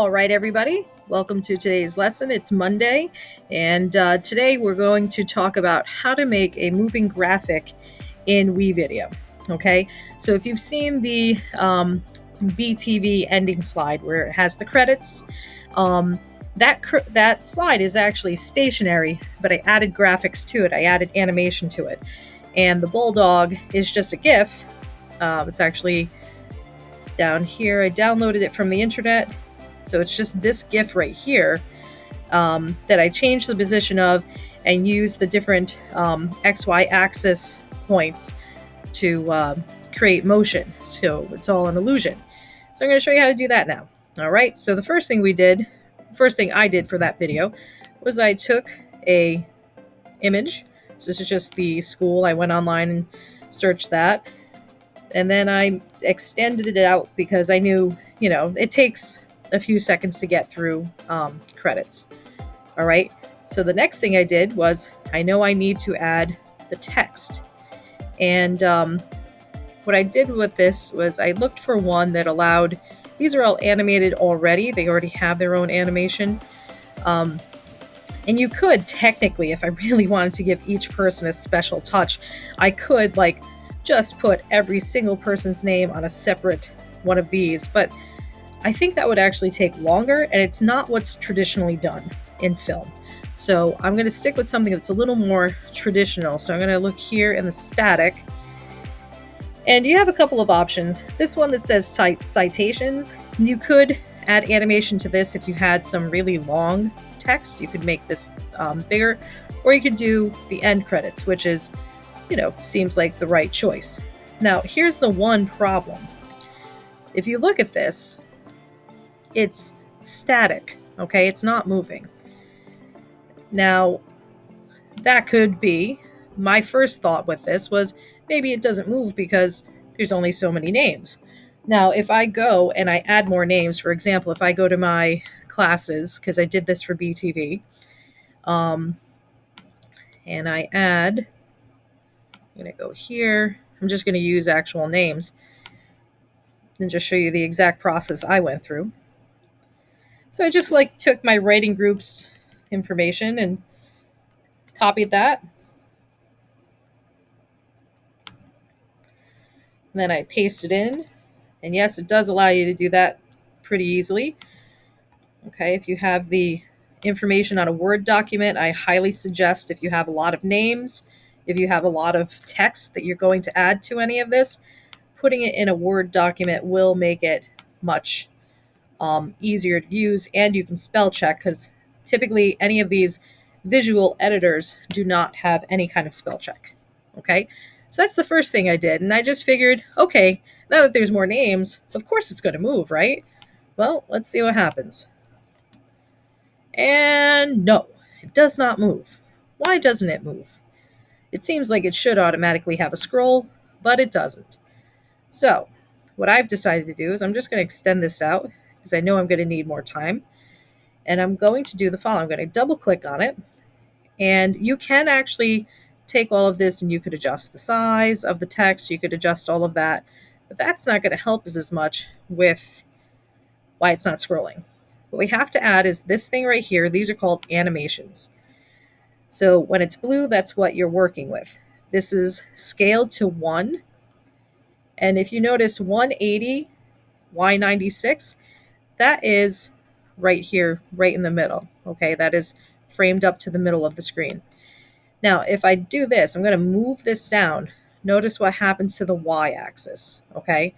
All right, everybody, welcome to today's lesson. It's Monday, and today we're going to talk about how to make a moving graphic in Wevideo. Okay, so if you've seen the BTV ending slide where it has the credits, that slide is actually stationary, but I added graphics to it. I added animation to it, and the bulldog is just a GIF. It's actually down here. I downloaded it from the internet. So it's just this GIF right here that I changed the position of and used the different XY axis points to create motion. So it's all an illusion. So I'm going to show you how to do that now. All right. So the first thing I did for that video was I took a image. So this is just the school. I went online and searched that. And then I extended it out because I knew, it takes a few seconds to get through credits. All right. So the next thing I did was I know I need to add the text. And what I did with this was I looked for one that allowed, these are all animated already. They already have their own animation. And you could technically, if I really wanted to give each person a special touch, I could just put every single person's name on a separate one of these. But I think that would actually take longer, and it's not what's traditionally done in film. So I'm going to stick with something that's a little more traditional. So I'm going to look here in the static, and you have a couple of options. This one that says citations, you could add animation to this if you had some really long text. You could make this bigger, or you could do the end credits, which is, seems like the right choice. Now, here's the one problem. If you look at this, it's static, okay? It's not moving. Now, that could be, my first thought with this was maybe it doesn't move because there's only so many names. Now, if I go and I add more names, for example, if I go to my classes, because I did this for BTV, and I add, I'm going to go here. I'm just going to use actual names and just show you the exact process I went through. So I just took my writing group's information and copied that. And then I pasted in. And yes, it does allow you to do that pretty easily. Okay, if you have the information on a Word document, I highly suggest, if you have a lot of names, if you have a lot of text that you're going to add to any of this, putting it in a Word document will make it much easier to use, and you can spell check, because typically any of these visual editors do not have any kind of spell check. Okay, so that's the first thing I did, and I just figured, okay, now that there's more names, of course it's going to move, right? Well, let's see what happens. And no, it does not move. Why doesn't it move? It seems like it should automatically have a scroll, but it doesn't. So what I've decided to do is I'm just going to extend this out because I know I'm going to need more time. And I'm going to do the following. I'm going to double click on it. And you can actually take all of this and you could adjust the size of the text. You could adjust all of that. But that's not going to help us as much with why it's not scrolling. What we have to add is this thing right here. These are called animations. So when it's blue, that's what you're working with. This is scaled to 1. And if you notice 180, Y96, that is right here, right in the middle. Okay, that is framed up to the middle of the screen. Now, if I do this, I'm going to move this down. Notice what happens to the Y-axis. Okay,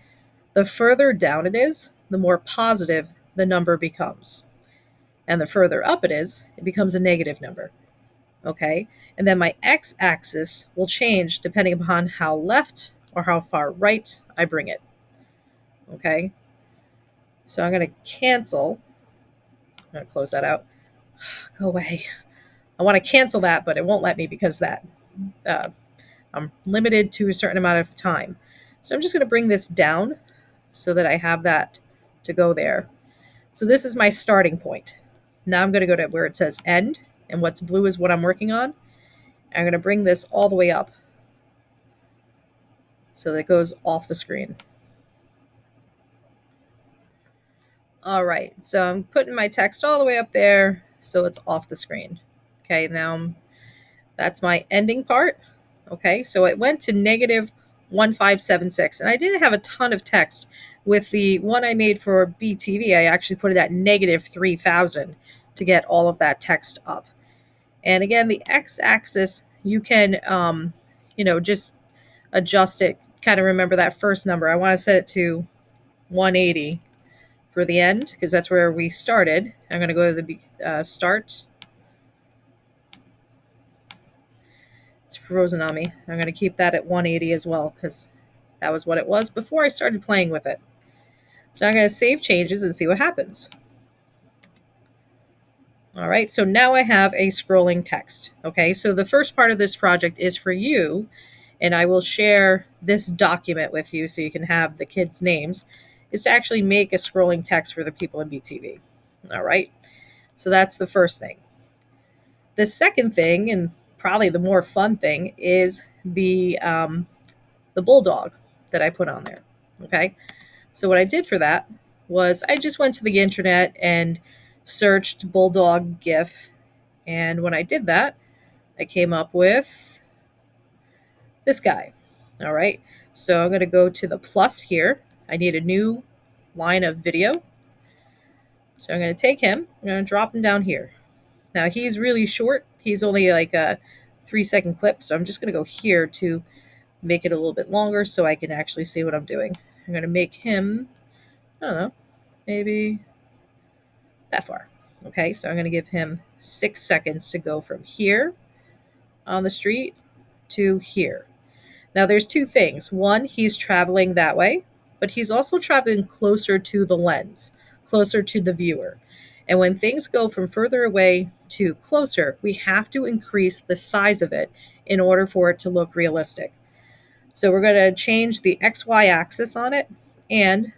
the further down it is, the more positive the number becomes. And the further up it becomes a negative number. Okay, and then my X-axis will change depending upon how left or how far right I bring it. Okay, so I'm going to cancel. I'm going to close that out. Go away. I want to cancel that, but it won't let me because I'm limited to a certain amount of time. So I'm just going to bring this down so that I have that to go there. So this is my starting point. Now I'm going to go to where it says end, and what's blue is what I'm working on. I'm going to bring this all the way up so that it goes off the screen. All right, so I'm putting my text all the way up there so it's off the screen. Okay, now that's my ending part. Okay, so it went to negative 1576, and I didn't have a ton of text. With the one I made for BTV, I actually put it at negative 3000 to get all of that text up. And again, the x-axis, you can, just adjust it. Kind of remember that first number. I want to set it to 180 for the end because that's where we started. I'm going to go to the start. It's frozen on me. I'm going to keep that at 180 as well because that was what it was before I started playing with it. So now I'm going to save changes and see what happens. All right, so now I have a scrolling text. Okay, so the first part of this project is for you, and I will share this document with you so you can have the kids' names, is to actually make a scrolling text for the people in BTV. All right, so that's the first thing. The second thing, and probably the more fun thing, is the bulldog that I put on there. Okay, so what I did for that was I just went to the internet and searched bulldog GIF, and when I did that, I came up with this guy. All right, so I'm going to go to the plus here. I need a new line of video, so I'm going to take him. I'm going to drop him down here. Now he's really short. He's only like a 3-second clip, so I'm just going to go here to make it a little bit longer so I can actually see what I'm doing. I'm going to make him, I don't know, maybe that far. Okay, so I'm going to give him 6 seconds to go from here on the street to here. Now there's two things. One, he's traveling that way, but he's also traveling closer to the lens, closer to the viewer. And when things go from further away to closer, we have to increase the size of it in order for it to look realistic. So we're going to change the XY axis on it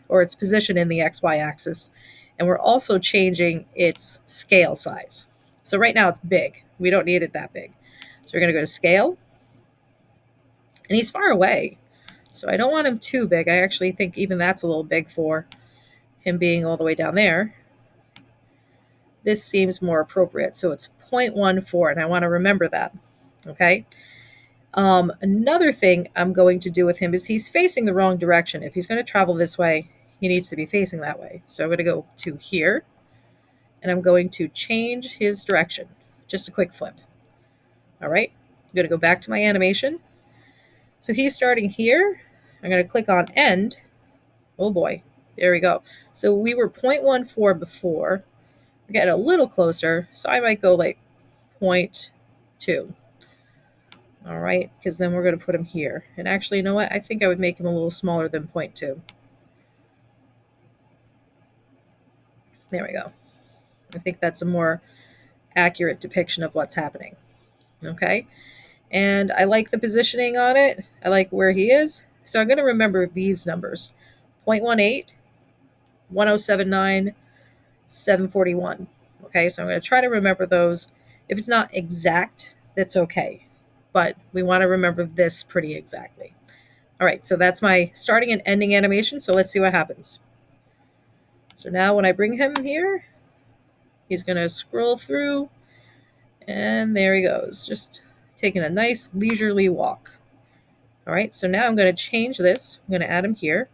or its position in the XY axis. And we're also changing its scale size. So right now it's big. We don't need it that big. So we're going to go to scale. And he's far away. So I don't want him too big. I actually think even that's a little big for him being all the way down there. This seems more appropriate. So it's 0.14, and I want to remember that. Okay. Another thing I'm going to do with him is he's facing the wrong direction. If he's going to travel this way, he needs to be facing that way. So I'm going to go to here, and I'm going to change his direction. Just a quick flip. All right. I'm going to go back to my animation. So he's starting here. I'm going to click on end. Oh boy, there we go. So we were 0.14 before. We're getting a little closer, so I might go like 0.2. All right, because then we're going to put him here. And actually, you know what? I think I would make him a little smaller than 0.2. There we go. I think that's a more accurate depiction of what's happening. Okay, and I like the positioning on it. I like where he is. So I'm going to remember these numbers: 0.18, 1079, 741. Okay, so I'm going to try to remember those. If it's not exact, that's okay. But we want to remember this pretty exactly. All right, so that's my starting and ending animation. So let's see what happens. So now when I bring him here, he's going to scroll through. And there he goes, just taking a nice leisurely walk. All right, so now I'm going to change this. I'm going to add him here.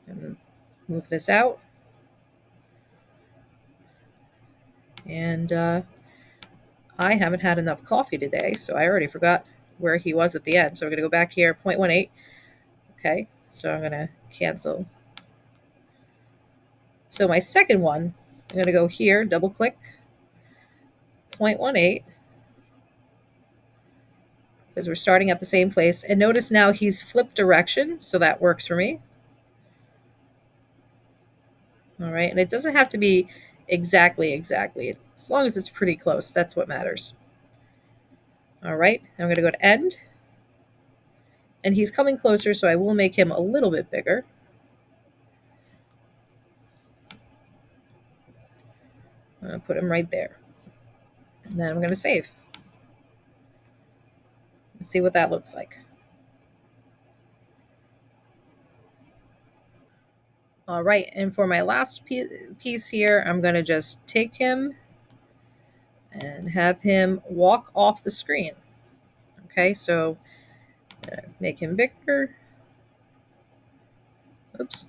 And move this out. And I haven't had enough coffee today, so I already forgot where he was at the end. So we're going to go back here, 0.18. Okay, so I'm going to cancel. So my second one, I'm going to go here, double click, 0.18, because we're starting at the same place. And notice now he's flipped direction, so that works for me. All right, and it doesn't have to be exactly. As long as it's pretty close, that's what matters. All right, I'm going to go to end. And he's coming closer, so I will make him a little bit bigger. I'm going to put him right there. And then I'm going to save. Let's see what that looks like. All right, and for my last piece here, I'm going to just take him and have him walk off the screen. Okay, so make him bigger. Oops.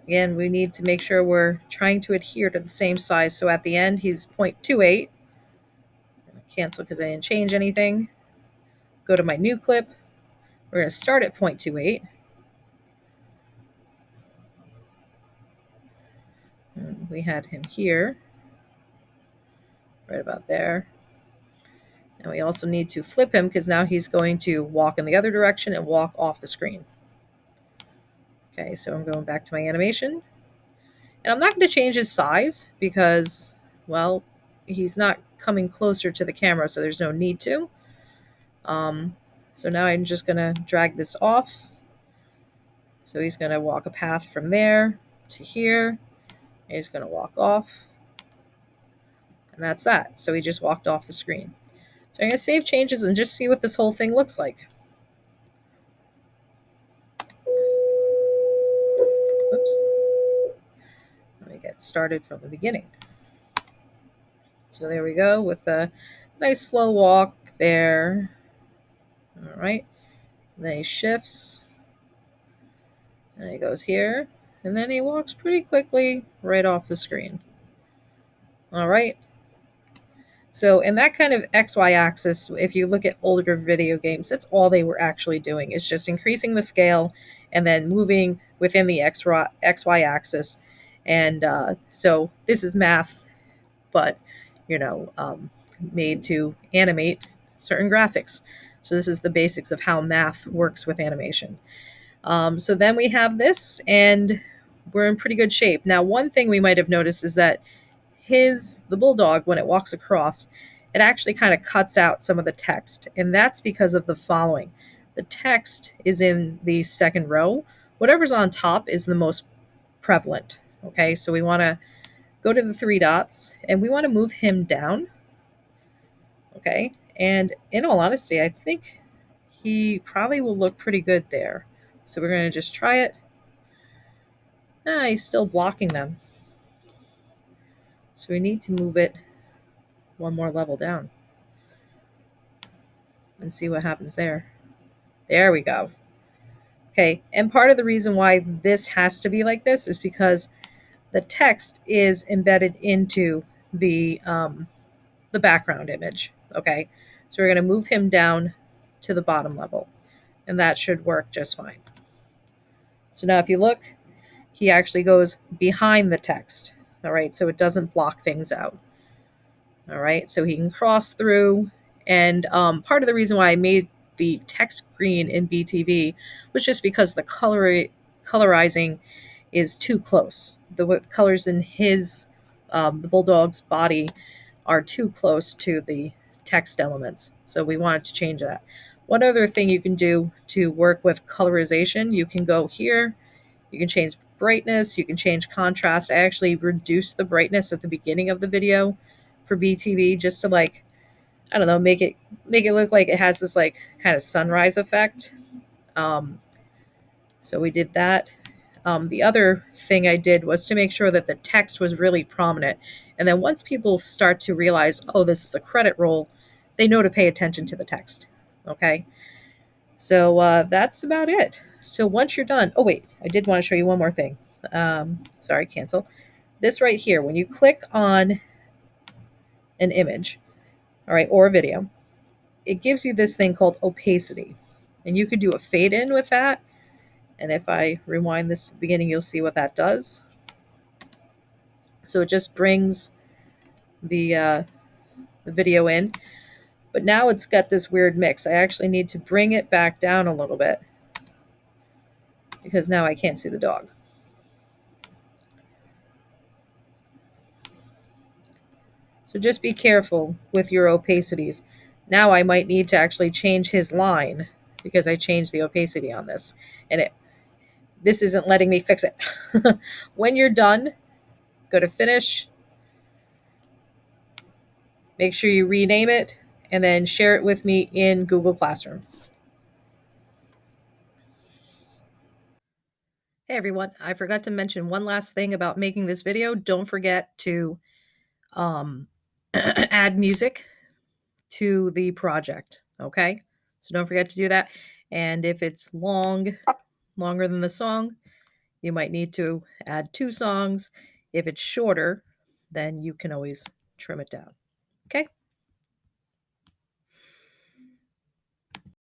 Again, we need to make sure we're trying to adhere to the same size. So at the end, he's 0.28. Cancel because I didn't change anything. Go to my new clip. We're going to start at 0.28. And we had him here, right about there. And we also need to flip him because now he's going to walk in the other direction and walk off the screen. Okay, so I'm going back to my animation. And I'm not going to change his size because, well, he's not coming closer to the camera, so there's no need to. So now I'm just going to drag this off. So he's going to walk a path from there to here. And he's going to walk off. And that's that. So he just walked off the screen. So I'm going to save changes and just see what this whole thing looks like. Oops. Let me get started from the beginning. So there we go with a nice slow walk there. All right. Then he shifts. And he goes here. And then he walks pretty quickly right off the screen. All right. So in that kind of XY axis, if you look at older video games, that's all they were actually doing. It's just increasing the scale and then moving within the XY axis. And so this is math, but, made to animate certain graphics. So this is the basics of how math works with animation. So then we have this, and we're in pretty good shape. Now, one thing we might have noticed is that the bulldog, when it walks across, it actually kind of cuts out some of the text. And that's because of the following. The text is in the second row. Whatever's on top is the most prevalent. Okay, so we want to go to the three dots and we want to move him down. Okay, and in all honesty, I think he probably will look pretty good there. So we're going to just try it. He's still blocking them. So we need to move it one more level down and see what happens there. There we go. Okay, and part of the reason why this has to be like this is because the text is embedded into the background image. Okay, so we're going to move him down to the bottom level, and that should work just fine. So now if you look, he actually goes behind the text. All right, so it doesn't block things out. All right, so he can cross through. And part of the reason why I made the text green in BTV was just because the colorizing is too close. The colors in the bulldog's body are too close to the text elements. So we wanted to change that. One other thing you can do to work with colorization, you can go here, you can change brightness, you can change contrast. I actually reduced the brightness at the beginning of the video for BTV just to make it look like it has this kind of sunrise effect. So we did that. The other thing I did was to make sure that the text was really prominent. And then once people start to realize, oh, this is a credit roll, they know to pay attention to the text. Okay. So that's about it. So once you're done, oh wait, I did want to show you one more thing. Sorry, cancel. This right here, when you click on an image, all right, or a video, it gives you this thing called opacity. And you could do a fade in with that. And if I rewind this to the beginning, you'll see what that does. So it just brings the video in. But now it's got this weird mix. I actually need to bring it back down a little bit because now I can't see the dog. So just be careful with your opacities. Now I might need to actually change his line because I changed the opacity on this. And this isn't letting me fix it. When you're done, go to finish. Make sure you rename it and then share it with me in Google Classroom. Hey everyone, I forgot to mention one last thing about making this video. Don't forget to add music to the project, okay? So don't forget to do that. And if it's longer than the song, you might need to add 2 songs. If it's shorter, then you can always trim it down. Okay?